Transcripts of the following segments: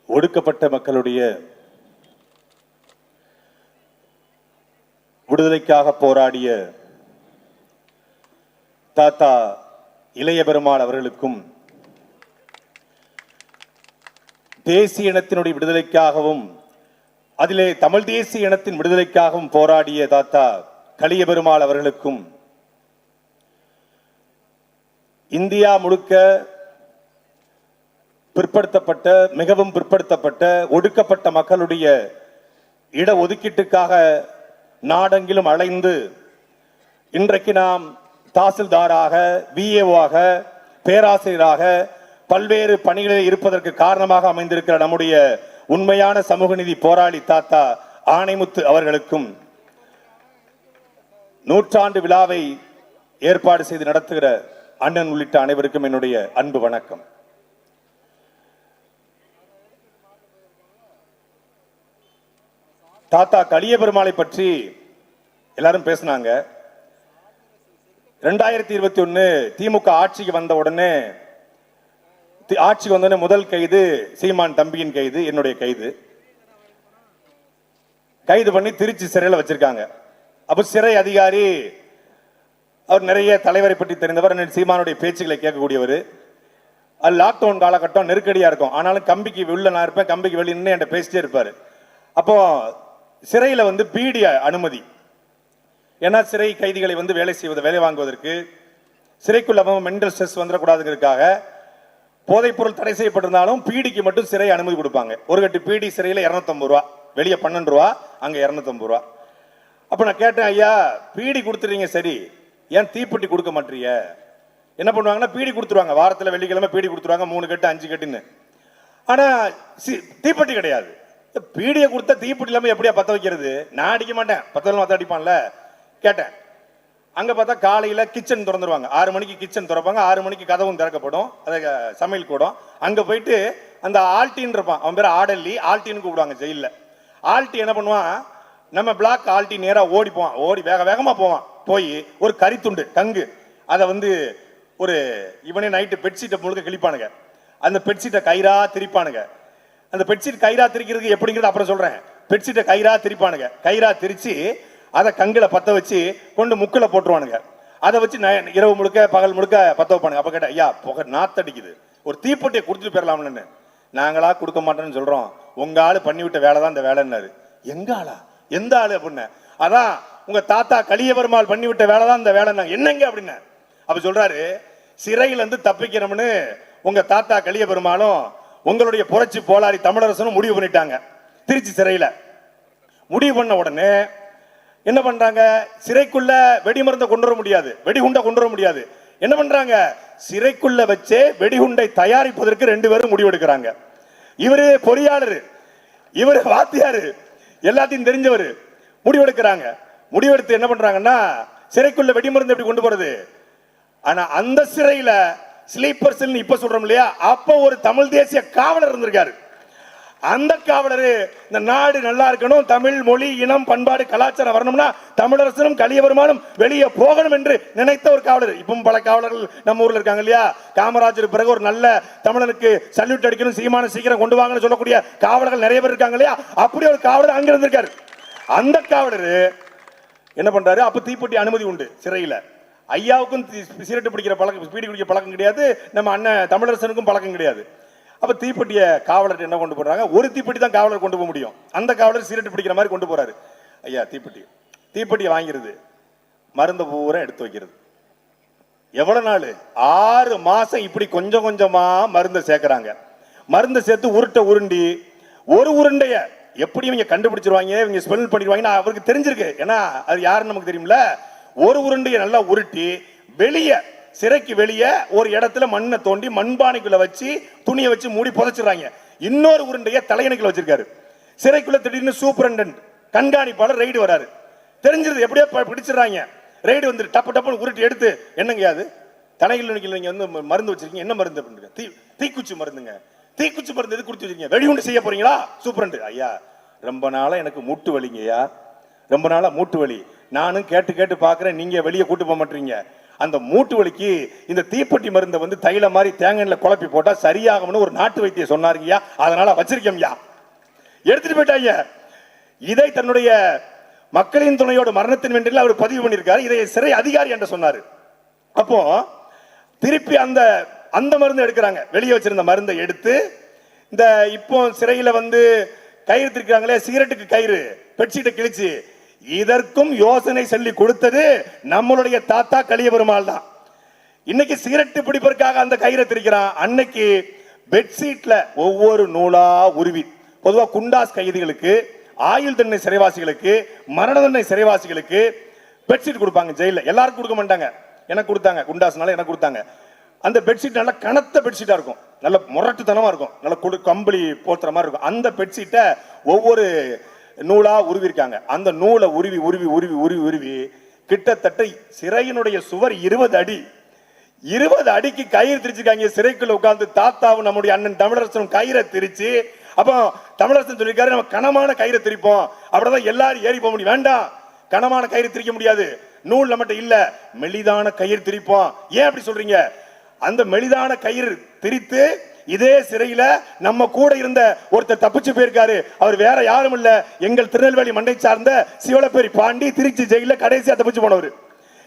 ஒடுக்கப்பட்ட மக்களுடைய விடுதலைக்காக போராடிய தாத்தா இளைய பெருமாள் அவர்களுக்கும் தேசிய இனத்தினுடைய விடுதலைக்காகவும் அதிலே தமிழ் தேசிய இனத்தின் விடுதலைக்காகவும் போராடிய தாத்தா கலிய பெருமாள் அவர்களுக்கும் இந்தியா முழுக்க பிற்படுத்தப்பட்ட மிகவும் பிற்படுத்தப்பட்ட ஒடுக்கப்பட்ட மக்களுடைய இடஒதுக்கீட்டுக்காக நாடெங்கிலும் அலைந்து இன்றைக்கு நாம் தாசில்தாராக விஏஓவாக பேராசிரியராக பல்வேறு பணிகளில் இருப்பதற்கு காரணமாக அமைந்திருக்கிற நம்முடைய உண்மையான சமூக நீதி போராளி தாத்தா ஆணைமுத்து அவர்களுக்கும் நூற்றாண்டு விழாவை ஏற்பாடு செய்து நடத்துகிற அண்ணன் உள்ளிட்ட அனைவருக்கும் என்னுடைய அன்பு வணக்கம். தாத்தா கலிய பெருமாளை பற்றி எல்லாரும் பேசினாங்க. 2021 திமுக ஆட்சிக்கு வந்த உடனே முதல் கைது சீமான் தம்பியின் கைது, என்னுடைய கைது பண்ணி திருச்சி சிறையில் வச்சிருக்காங்க. அப்ப சிறை அதிகாரி அவர் நிறைய தலைவரை பற்றி தெரிந்தவர், சீமானுடைய பேச்சுக்களை கேட்கக்கூடியவர். அது லாக்டவுன் காலகட்டம் நெருக்கடியா இருக்கும், ஆனாலும் கம்பிக்கு உள்ள நான் இருப்பேன், கம்பிக்கு வெளியே என்கிட்ட பேசிட்டே இருப்பாரு. அப்போ சிறையில பீடி அனுமதி, ஏன்னா சிறை கைதிகளை வேலை வாங்குவதற்கு சிறைக்குள்ள மென்டல் ஸ்ட்ரெஸ் வந்துடக்கூடாதுங்கிறதுக்காக போதைப் பொருள் தடை செய்யப்பட்டிருந்தாலும் பீடிக்கு மட்டும் சிறை அனுமதி கொடுப்பாங்க. ஒரு கட்டு பீடி சிறையில் 250 ரூபா, வெளியே 12 ரூபா, அங்க 250 ரூபா. அப்ப நான் கேட்டேன், ஐயா பீடி கொடுத்துறீங்க சரி, ஏன் தீப்பெட்டி கொடுக்க மாட்டீங்க? என்ன பண்ணுவாங்கன்னா பீடி கொடுத்துருவாங்க, வாரத்தில் வெள்ளிக்கிழமை பீடி கொடுத்துருவாங்க, 3 கட்டு 5 கட்டுன்னு. ஆனா தீப்பெட்டி கிடையாது. பீடியை கொடுத்தா தீப்பெட்டி இல்லாம எப்படியா பத்த வைக்கிறது? நான் அடிக்க மாட்டேன், பத்த அடிப்பான்ல. கேட்டேன், அங்க பார்த்தா காலையில கிச்சன் திறந்துருவாங்க, 6 மணிக்கு கிச்சன் திறப்பாங்க, 6 மணிக்கு கதவும் திறக்கப்படும், அதை சமையல் கூடும். அங்க போயிட்டு அந்த ஆல்டின்னு இருப்பான், அவன் பேர் ஆடல்லி, ஆல்டின்னு கூப்பிடுவாங்க ஜெயில. ஆல்டி என்ன பண்ணுவான், நம்ம பிளாக் ஆல்டி நேரா ஓடி வேகமா போவான். போய் ஒரு கரித்துண்டு கங்கு அதை ஒரு இவனே நைட்டு பெட்ஷீட்டை முழுக்க கிழிப்பானுங்க, அந்த பெட்ஷீட்டை கயிறா திரிப்பானுங்க. அந்த பெட்ஷீட் கயிறா திரிக்கிறதுக்கு எப்படிங்கிறது அப்புறம் சொல்றேன். பெட்ஷீட்டை கயிறா திரிப்பானுங்க, கயிறா திரிச்சு அதை கங்குல பத்த வச்சு கொண்டு முக்குல போட்டுருவானுங்க. அதை வச்சு இரவு முழுக்க பகல் முழுக்க பத்த வைப்பானுங்க. அப்ப கேட்டேன், ஐயா புகை நாத்தடிக்குது, ஒரு தீப்பெட்டியை கொடுத்துட்டு போயிடலாம்னு. நாங்களா கொடுக்க மாட்டோம்னு சொல்றோம், உங்க ஆளு பண்ணி விட்ட வேலை தான் இந்த வேலைன்னாரு. எங்க ஆளா? எந்த ஆளு அப்படின்னு. அதான் உங்க தாத்தா கலிய பெருமாள் பண்ணி விட்ட வேலை தான் இந்த வேலை. என்னங்க அப்படின்னு அப்ப சொல்றாரு, சிறையில இருந்து தப்பிக்கிறோம்னு உங்க தாத்தா கலிய பெருமாளும் உங்களுடைய புரட்சி போராளி தமிழரசனும் முடிவு பண்ணிட்டாங்க. திருச்சி சிறையில முடிவு பண்ண உடனே என்ன பண்றாங்க, சிறைக்குள்ள வெடிமருந்தை கொண்டு வர முடியாது, வெடிகுண்டை கொண்டு வர முடியாது. என்ன பண்றாங்க, சிறைக்குள்ள வச்சே வெடிகுண்டை தயாரிப்பதற்கு 2 பேரும் முடிவெடுக்கிறாங்க. இவரு பொறியாளர், இவரு வாத்தியாரு, எல்லாத்தையும் தெரிஞ்சவர். முடிவெடுக்கிறாங்க. முடிவெடுத்து என்ன பண்றாங்கன்னா, சிறைக்குள்ள வெடிமருந்து எப்படி கொண்டு போறது? ஆனா அந்த சிறையில ஸ்லீப்பர் செல் இப்ப சொல்றோம் இல்லையா, அப்ப ஒரு தமிழ் தேசிய காவலர் இருந்திருக்காரு. அந்த காவலர் இந்த நாடு நல்லா இருக்கணும், தமிழ் மொழி இனம் பண்பாடு கலாச்சாரம் வரணும்னா தமிழரசனும் கலிய பெருமாளும் வெளியே போகணும் என்று நினைத்த ஒரு காவலர். இப்பவும் பல காவலர்கள் நம்ம ஊர்ல இருக்காங்க இல்லையா. காமராஜர் பிறகு ஒரு நல்ல தமிழனுக்கு சல்யூட் அடிக்கணும், சீமான சீக்கிரம் கொண்டு வாங்கன்னு சொல்லக்கூடிய காவலர்கள் நிறைய பேர் இருக்காங்க இல்லையா. அப்படி ஒரு காவலர் அங்க இருந்திருக்காரு. அந்த காவலர் என்ன பண்றாரு, அப்ப தீப்பெட்டி அனுமதி உண்டு சிறையில. ஐயாவுக்கும் சிகரெட் பிடிக்கிற பழக்கம், பீடி குடிக்கிற பழக்கம் கிடையாது, நம்ம அண்ணன் தமிழரசனுக்கும் பழக்கம் கிடையாது. அப்ப தீப்பெட்டிய காவலர் என்ன கொண்டு போறாங்க, ஒரு தீப்பெட்டி தான் காவலர் கொண்டு போக முடியும். அந்த காவலர் சிகரெட் பிடிக்கிற மாதிரி கொண்டு போறாரு. ஐயா தீப்பெட்டியை வாங்கிறது, மருந்த பூரா எடுத்து வைக்கிறது. எவ்வளவு நாள்? 6 மாசம் இப்படி கொஞ்சம் கொஞ்சமா மருந்தை சேர்க்கிறாங்க. மருந்தை சேர்த்து உருண்டி ஒரு உருண்டைய எப்படி இவங்க கண்டுபிடிச்சிருவாங்க, இவங்க ஸ்மெல் பண்ணிடுவாங்க அவருக்கு தெரிஞ்சிருக்கு. ஏன்னா அது யாருன்னு நமக்கு தெரியும்ல. ஒரு உருண்டையை நல்லா உருட்டி வெளியே, சிறைக்கு வெளியே ஒரு இடத்துல மண்ணை தோண்டி மண்பானைக்குள்ள வச்சு துணியை வச்சு மூடி புதைச்சிடறாங்க. இன்னொரு உருண்டையை தலையணைக்குள்ள வச்சிருக்காரு. சிறைக்குள்ள திடீர்னு சூப்பரண்டன்ட் கண்காணிப்பாளர் ரைடு வராரு. தெரிஞ்சிருது, எப்படியோ பிடிச்சிடறாங்க. ரைடு வந்து டப்பு டப்புன்னு உருட்டி எடுத்து, என்னங்க அது தலையில் நீங்க மருந்து வச்சிருக்கீங்க, என்ன மருந்து அப்படின்னு. தீக்குச்சி மருந்துங்க. தீக்குச்சி மருந்து எது கொடுத்து வச்சிருக்கீங்க? வெடிகுண்டு செய்ய போறீங்களா? சூப்பரண்ட். ஐயா ரொம்ப நாளா எனக்கு மூட்டு வலிங்கய்யா, ரொம்ப நாளா மூட்டு வலி. நானும் கேட்டு பாக்குறேன், நீங்க வெளியே கூட்டு போக மாட்டீங்க. அந்த மூட்டு வலிக்கு இந்த தீப்பெட்டி மருந்தை வந்து தைல மாதிரி தேங்காய்ல குழப்பி போட்டா சரியாகும்னு ஒரு நாட்டு வைத்தியம் சொன்னாருங்கய்யா, அதனால வச்சிருக்கோம்யா. எடுத்துட்டு போயிட்டாங்க. இதை தன்னுடைய மக்களின் துணையோட மரணத்தின் வென்றில் அவர் பதிவு பண்ணியிருக்காரு. இதை சிறை அதிகாரி என்று சொன்னாரு. அப்போ திருப்பி அந்த அந்த மருந்து எடுக்கிறாங்க. வெளியே வச்சிருந்த மருந்தை எடுத்து இந்த இப்போ சிறையில வந்து கயிறு திருக்கிறாங்களே, சிகரெட்டுக்கு கயிறு, பெட்ஷீட்டை கிழிச்சு, இதற்கும் யோசனை சொல்லி கொடுத்தது நம்மளுடைய தாத்தா கலியபெருமாள் தான். இன்னைக்கு சிகரெட்டு பிடிப்பதற்காக அந்த கயிறை திரிக்கிறான். அன்னைக்கு பெட்ஷீட்ல ஒவ்வொரு நூலா உருவி, பொதுவா குண்டாஸ் கைதிகளுக்கு, ஆயுள் தண்டனை சிறைவாசிகளுக்கு, மரண தண்டனை சிறைவாசிகளுக்கு பெட்ஷீட் கொடுப்பாங்க ஜெயில. எல்லாருக்கும் கொடுக்க மாட்டாங்க, எனக்கு கொடுத்தாங்க. குண்டாஸ்னால எனக்கு கொடுத்தாங்க. அந்த பெட்ஷீட் நல்ல கனத்த பெட்ஷீட்டா இருக்கும், நல்ல முரட்டுத்தனமா இருக்கும், நல்ல கம்பளி போத்துற மாதிரி இருக்கும். அந்த பெட்ஷீட்டை ஒவ்வொரு நூலா உருவிருக்காங்க. அந்த நூலை உருவி உருவி உருவி உருவி உருவி கிட்டத்தட்ட சிறையினுடைய சுவர் 20 அடி, 20 அடிக்கு கயிறு திரிச்சிருக்காங்க. சிறைக்குள்ள உட்கார்ந்து தாத்தாவும் நம்முடைய அண்ணன் தமிழரசனும் கயிறை திரிச்சு, அப்போ தமிழரசன் சொல்லியிருக்காரு, நம்ம கனமான கயிறை திரிப்போம், அப்படிதான் எல்லாரும் ஏறி போக முடியும். வேண்டாம், கனமான கயிறு திரிக்க முடியாது, நூல் நம்மகிட்ட இல்ல, மெலிதான கயிறு திரிப்போம். ஏன் அப்படி சொல்றீங்க? அந்த மெலிதான கயிறு திரித்து இதே சிறையில நம்ம கூட இருந்த ஒருத்தர் தப்பிச்சு போயிருக்காரு. அவர் வேற யாரும் இல்ல, எங்கள் திருநெல்வேலி மண்டை சார்ந்த சிவலப்பேரி பாண்டி, திருச்சி ஜெயில கடைசியா தப்பிச்சு போனவர்.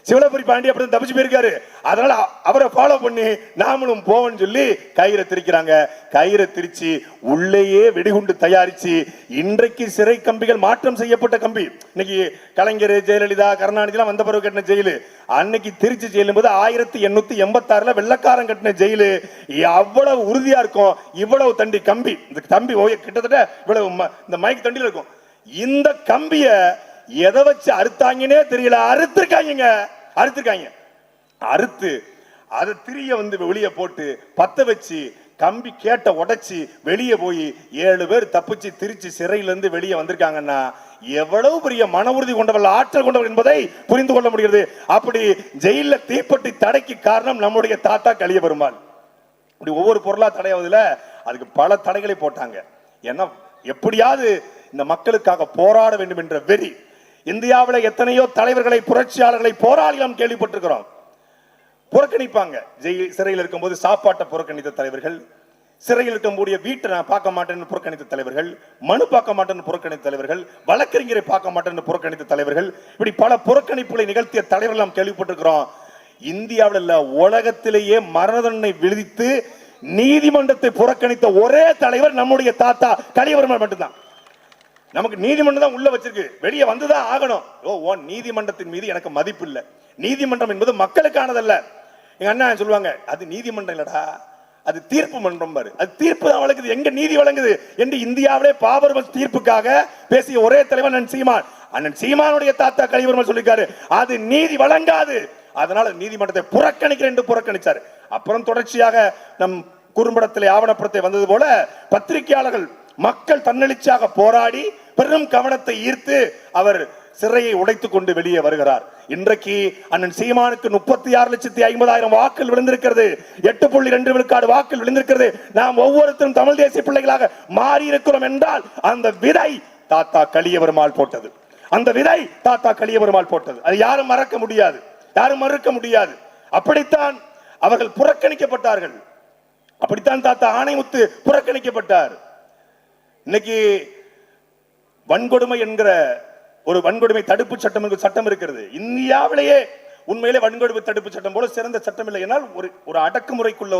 சிவலப்பேரி பாண்டி அப்படி தப்பிச்சு போயிருக்காரு. அதனால அவரை ஃபாலோ பண்ணி நாமளும் போவோம்னு சொல்லி கயிறை திரிக்கிறாங்க. கயிறை திரிச்சு உள்ளேயே வெடிகுண்டு தயாரிச்சு, இன்றைக்கு சிறை கம்பிகள் மாற்றம் செய்யப்பட்ட கம்பி. இன்னைக்கு கலைஞர், ஜெயலலிதா, கருணாநிதி எல்லாம் வந்த பிறகு கட்டின ஜெயிலு. அன்னைக்கு திருச்சி ஜெயிலும் போது 1886 வெள்ளக்காரன் கட்டின ஜெயிலு. அவ்வளவு உறுதியா இருக்கும். இவ்வளவு தண்டி கம்பி, இந்த கம்பி கிட்டத்தட்ட இவ்வளவு இந்த மைக் தண்டில இருக்கும். இந்த கம்பிய எதை வச்சு அறுத்தாங்கன்னே தெரியல, அறுத்திருக்காங்க. அறுத்து அதை திரிய வந்து வெளியே போட்டு பத்த வச்சு கம்பி கேட்ட உடைச்சி வெளியே போய் 7 பேர் தப்பிச்சு திருச்சி சிறையிலிருந்து வெளியே வந்திருக்காங்கன்னா எவ்வளவு பெரிய மன உறுதி கொண்டவர்கள், ஆற்றல் கொண்டவர்கள் என்பதை புரிந்து கொள்ள முடிகிறது. அப்படி ஜெயில தீப்பெட்டி தடைக்கு காரணம் நம்முடைய தாத்தா கலியபெருமாள். இப்படி ஒவ்வொரு பொருளா தடையாவதுல அதுக்கு பல தடைகளை போட்டாங்க. ஏன்னா எப்படியாவது இந்த மக்களுக்காக போராட வேண்டும் என்ற வெறி. இந்தியாவில் எத்தனையோ தலைவர்களை, புரட்சியாளர்களை, போராளிகளும் கேள்விப்பட்டிருக்கிறோம். புறக்கணிப்பாங்க. சிறையில் இருக்கும்போது சாப்பாட்டை புறக்கணித்த தலைவர்கள், சிறையில் இருக்கக்கூடிய வீட்டை நான் பார்க்க மாட்டேன்னு புறக்கணித்த தலைவர்கள், மனு பார்க்க மாட்டேன்னு புறக்கணித்த தலைவர்கள், வழக்கறிஞரை பார்க்க மாட்டேன்னு புறக்கணித்த தலைவர்கள், இப்படி பல புறக்கணிப்புகளை நிகழ்த்திய தலைவர்கள் நாம் கேள்விப்பட்டிருக்கிறோம். இந்தியாவில் இல்ல, உலகத்திலேயே மரண தண்டனை விதித்து நீதிமன்றத்தை புறக்கணித்த ஒரே தலைவர் நம்முடைய தாத்தா கலியபெருமாள் மட்டும்தான். நமக்கு நீதிமன்றம் தான் உள்ள வச்சிருக்கு, வெளியே வந்துதான் ஆகணும். நீதிமன்றத்தின் மீது எனக்கு மதிப்பு இல்லை. நீதிமன்றம் என்பது மக்களுக்கானதல்ல. எங்க அண்ணா சொல்லுவாங்க, அது நீதிமன்றம் இல்லடா, அது தீர்ப்பு மன்றம் பாரு, அது தீர்ப்பு தான் வழங்குது, எங்க நீதி வழங்குது என்று இந்தியாவிலே பாபர் தீர்ப்புக்காக பேசிய ஒரே தலைவர் அண்ணன் சீமான். அண்ணன் சீமானுடைய தாத்தா கலியபெருமாள் சொல்லிருக்காரு, அது நீதி வழங்காது, அதனால நீதிமன்றத்தை புறக்கணிக்கிறேன் என்று புறக்கணிச்சார். அப்புறம் தொடர்ச்சியாக நம் குறும்படத்திலே ஆவணப்படத்தை வந்தது போல பத்திரிகையாளர்கள், மக்கள் தன்னெழுச்சியாக போராடி பெரும் கவனத்தை ஈர்த்து அவர் சிறையை உடைத்துக் கொண்டு வெளியே வருகிறார். இன்றைக்கு அண்ணன் சீமானுக்கு 36,50,000 வாக்குகள் விழுந்திருக்கிறது. 8.2 விழுக்காடு வாக்குகள் விழுந்திருக்கிறது. நாம் ஒவ்வொருத்தரும் தமிழ் தேசிய பிள்ளைகளாக மாறி இருக்கிறோம் என்றால் அந்த விதை தாத்தா கலியபெருமாள் போட்டது. அந்த விதை தாத்தா கலியபெருமாள் போட்டது. அது யாரும் மறக்க முடியாது, யாரும் மறுக்க முடியாது. அப்படித்தான் அவர்கள் புறக்கணிக்கப்பட்டார்கள். அப்படித்தான் தாத்தா ஆணைமுத்து புறக்கணிக்கப்பட்டார். இன்னைக்கு வன்கொடுமை என்கிற ஒரு வன்கொடுமை தடுப்பு சட்டம் சட்டம் இருக்கிறது. இந்தியாவிலேயே உண்மையிலே வன்கொடுமை தடுப்பு சட்டம் போல சிறந்த சட்டம் இல்லை. என்னால் ஒரு அடக்குமுறைக்குள்ள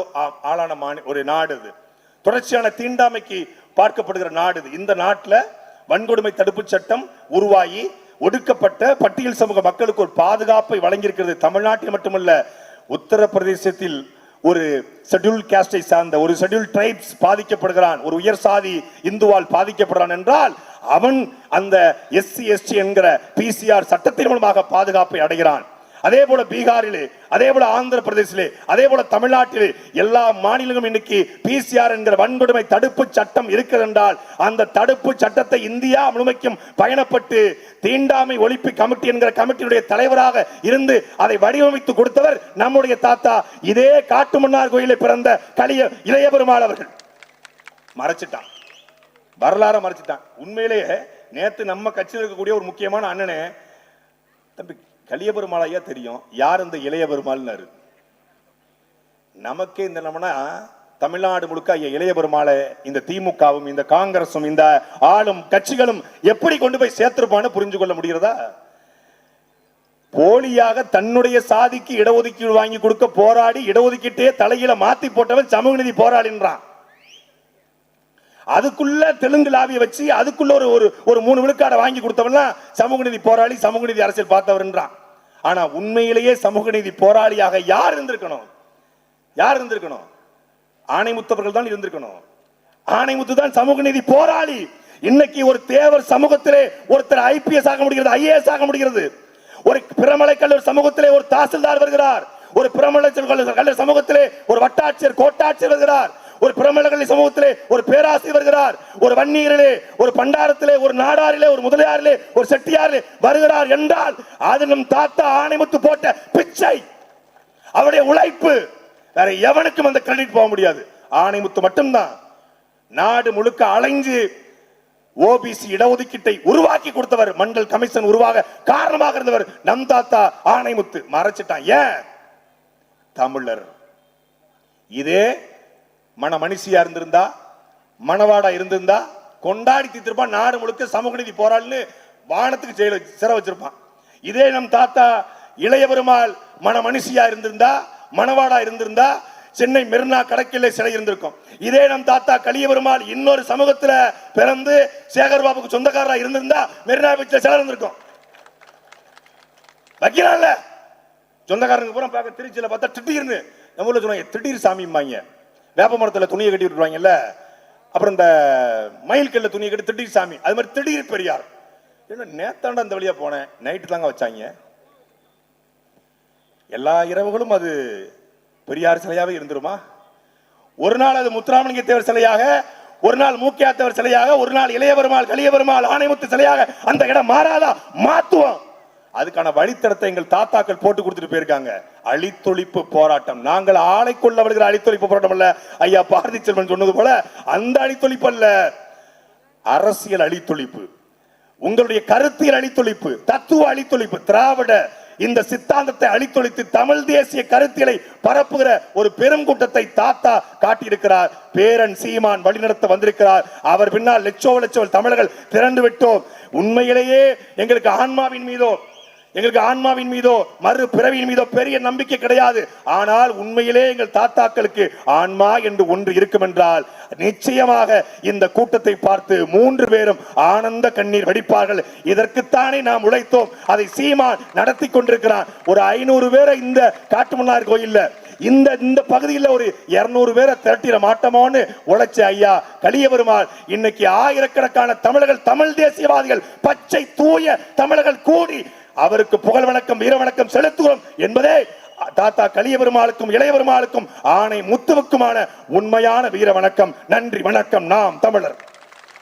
ஆளான ஒரு நாடு இது. தொடர்ச்சியான தீண்டாமைக்கு பார்க்கப்படுகிற நாடு இது. இந்த நாட்டில் வன்கொடுமை தடுப்பு சட்டம் உருவாகி ஒடுக்கப்பட்ட பட்டியல் சமூக மக்களுக்கு ஒரு பாதுகாப்பை வழங்கியிருக்கிறது. தமிழ்நாட்டில் மட்டுமல்ல, உத்தரப்பிரதேசத்தில் ஒரு ஷெட்யூல் காஸ்டை சார்ந்த ஒரு ஷெட்யூல் ட்ரைப்ஸ் பாதிக்கப்படுகிறான், ஒரு உயர் சாதி இந்துவால் பாதிக்கப்படுறான் என்றால் அவன் அந்த எஸ்சி எஸ்டி என்கிற பிசிஆர் சட்டத்தின் மூலமாக பாதுகாப்பை அடைகிறான். அதே போல பீகாரிலே, அதே போல ஆந்திர பிரதேசிலே, அதே போல தமிழ்நாட்டிலே எல்லா மாநிலங்களும் இன்னைக்கு பிசிஆர் என்கிற வன்கொடுமை தடுப்பு சட்டம் இருக்கிறது என்றால் அந்த தடுப்பு சட்டத்தை இந்தியா முழுமைக்கும் பயணப்பட்டு தீண்டாமை ஒழிப்பு கமிட்டி என்கிற கமிட்டியுடைய தலைவராக இருந்து அதை வடிவமைத்து கொடுத்தவர் நம்முடைய தாத்தா இதே காட்டுமன்னார் கோயிலில் பிறந்த இளையபெருமாள் அவர்கள். மறைச்சிட்டான், வரலாறு மறைச்சிட்டான். உண்மையிலேயே நேத்து நம்ம கட்சியில் இருக்கக்கூடிய ஒரு முக்கியமான அண்ணனே, தம்பி கலிய பெருமாள் ஐயா தெரியும், யார் இந்த இளைய பெருமாள்னாரு. நமக்கே இந்த நம்மனா தமிழ்நாடு முழுக்க ஐயா இளைய பெருமாளை இந்த திமுகவும் இந்த காங்கிரசும் இந்த ஆளும் கட்சிகளும் எப்படி கொண்டு போய் சேர்த்திருப்பான்னு புரிஞ்சு கொள்ள முடிகிறதா? போலியாக தன்னுடைய சாதிக்கு இடஒதுக்கீடு வாங்கி கொடுக்க போராடி இடஒதுக்கீட்டே தலையில மாத்தி போட்டவன் சமூக நீதி போராளின்றான். அதுக்குள்ள தெலுங்கு லாபியை வச்சு அதுக்குள்ள ஒரு 3 விழுக்காடை வாங்கி கொடுத்தவன் சமூக நீதி போராளி, சமூக நீதி அரசியல் பார்த்தவர்ன்றான். ஆனா உண்மையிலேயே சமூக நீதி போராளியாக யார் இருந்திருக்கணும்? யார் இருந்திருக்கணும்? ஆணைமுத்தவர்கள் தான் இருந்திருக்கணும். ஆணைமுத்து தான் சமூக நீதி போராளி. இன்னைக்கு ஒரு தேவர் சமூகத்திலே ஒருத்தர் IPS ஆக முடிகிறது, IAS ஆக முடிகிறது. ஒரு பிரமலை கல்லூர் சமூகத்திலே ஒரு தாசில்தார் வருகிறார். ஒரு பிரமலை கல்லூர் சமூகத்திலே ஒரு வட்டாட்சியர், கோட்டாட்சியர் வருகிறார். ஒரு பிரமலை சமூகத்திலே ஒரு பேராசிரியர் வருகிறார். ஒரு வன்னியரிலே, ஒரு பண்டாரத்திலே, ஒரு நாடாரிலே, ஒரு முதலியாரிலே, ஒரு செட்டியாரிலே வருகிறார் என்றால் அது நம் தாத்தா ஆணைமுத்து போட்ட பிச்சை, அவருடைய உழைப்பு. வேற எவனுக்கும் அந்த கிரெடிட் போக முடியாது. ஆணைமுத்து மட்டும்தான் நாடு முழுக்க அலைஞ்சு ஓபிசி இடஒதுக்கீட்டை உருவாக்கி கொடுத்தவர், மண்டல் கமிஷன் உருவாக காரணமாக இருந்தவர் நம் தாத்தா ஆணைமுத்து. மறைச்சிட்டான். ஏன்? தமிழர். இதே மணிஷியா இருந்திருந்தா, மணவாடா இருந்திருந்தா கொண்டாடி தீர்த்திருப்பான். நாடு முழுக்க சமூக நீதி போராளின்னு வானத்துக்கு சிறை வச்சிருப்பான். இதே நம் தாத்தா இளைய பெருமாள் மணிஷியா இருந்திருந்தா, மணவாடா இருந்திருந்தா சென்னை மெரினா கடற்கரை சிலை இருந்திருக்கும். இதே நம் தாத்தா கலிய பெருமாள் இன்னொரு சமூகத்தில் பிறந்து சேகர்பாபுக்கு சொந்தக்காரரா இருந்திருந்தா மெரினா பீச்ல சிலை இருந்திருக்கும். வைக்கிறான்ல சொந்தக்காரங்க பூரா பார்க்க திருச்சியில பார்த்தா திடீர்னு நம்ம ஊர்ல சொன்னாங்க திடீர் சாமிம்பாங்க. வேப்ப மரத்துல துணியை கட்டி விட்டுருவாங்கல்ல, அப்புறம் இந்த மயில் கல்ல துணியை கட்டி திடீர் சாமி. அது மாதிரி திடீர் பெரியார். என்ன நேத்தாண்ட அந்த வழியா போனேன், நைட்டு தாங்க வச்சாங்க. எல்லா இரவுகளும் அது பெரியார் சிலையாவே இருந்துருமா? ஒரு நாள் அது முத்துராமலிங்க தேவர் சிலையாக, ஒரு நாள் மூக்கியா தேவர் சிலையாக, ஒரு நாள் இளைய பெருமாள் கலிய பெருமாள் ஆணைமுத்து சிலையாக அந்த இடம் மாறாதா? மாத்துவோம். அதுக்கான வழித்தடத்தை எங்கள் தாத்தாக்கள் போட்டு கொடுத்துட்டு போயிருக்காங்க. அழித்தொழிப்பு போராட்டம். நாங்கள் ஆளை கொள்ள வருகிற அழித்தொழிப்பு போராட்டம் அல்ல. ஐயா பாரதி செல்வன் சொன்னது போல அந்த அழித்தொழிப்பு அல்ல, அரசியல் அழித்தொழிப்பு, உங்களுடைய கருத்தியல் அழித்தொழிப்பு, தத்துவ அழித்தொழிப்பு. திராவிட இந்த சித்தாந்தத்தை அழித்தொழித்து தமிழ் தேசிய கருத்தியலை பரப்புகிற ஒரு பெரும் கூட்டத்தை தாத்தா காட்டியிருக்கிறார். பேரன் சீமான் வழிநடத்த வந்திருக்கிறார். அவர் பின்னால் லட்சோ தமிழர்கள் திரண்டு விட்டோம். உண்மையிலேயே எங்களுக்கு ஆன்மாவின் மீதோ மறு பிறவியின் மீதோ பெரிய நம்பிக்கை கிடையாது. ஆனால் உண்மையிலே எங்கள் தாத்தாக்களுக்கு ஆன்மா என்று ஒன்று இருக்கும் என்றால் நிச்சயமாக இந்த கூட்டத்தை பார்த்து 3 பேரும் ஆனந்த கண்ணீர் வடிப்பார்கள். இதற்குத்தானே நாம் உழைத்தோம். அதை சீமான் நடத்தி கொண்டிருக்கிறான். ஒரு 500 பேரை இந்த காட்டுமன்னார் கோயில்ல இந்த பகுதியில் ஒரு 200 பேரை திரட்டிட மாட்டோமோன்னு உழைச்ச ஐயா கலிய பெருமாள் இன்னைக்கு ஆயிரக்கணக்கான தமிழர்கள், தமிழ் தேசியவாதிகள், பச்சை தூய தமிழர்கள் கூடி அவருக்கு புகழ் வணக்கம், வீர வணக்கம் செலுத்துவோம் என்பதே தாத்தா கலிய பெருமாளுக்கும் இளைய பெருமாளுக்கும் ஆணை முத்துவுக்குமான உண்மையான வீர வணக்கம். நன்றி, வணக்கம். நாம் தமிழர்.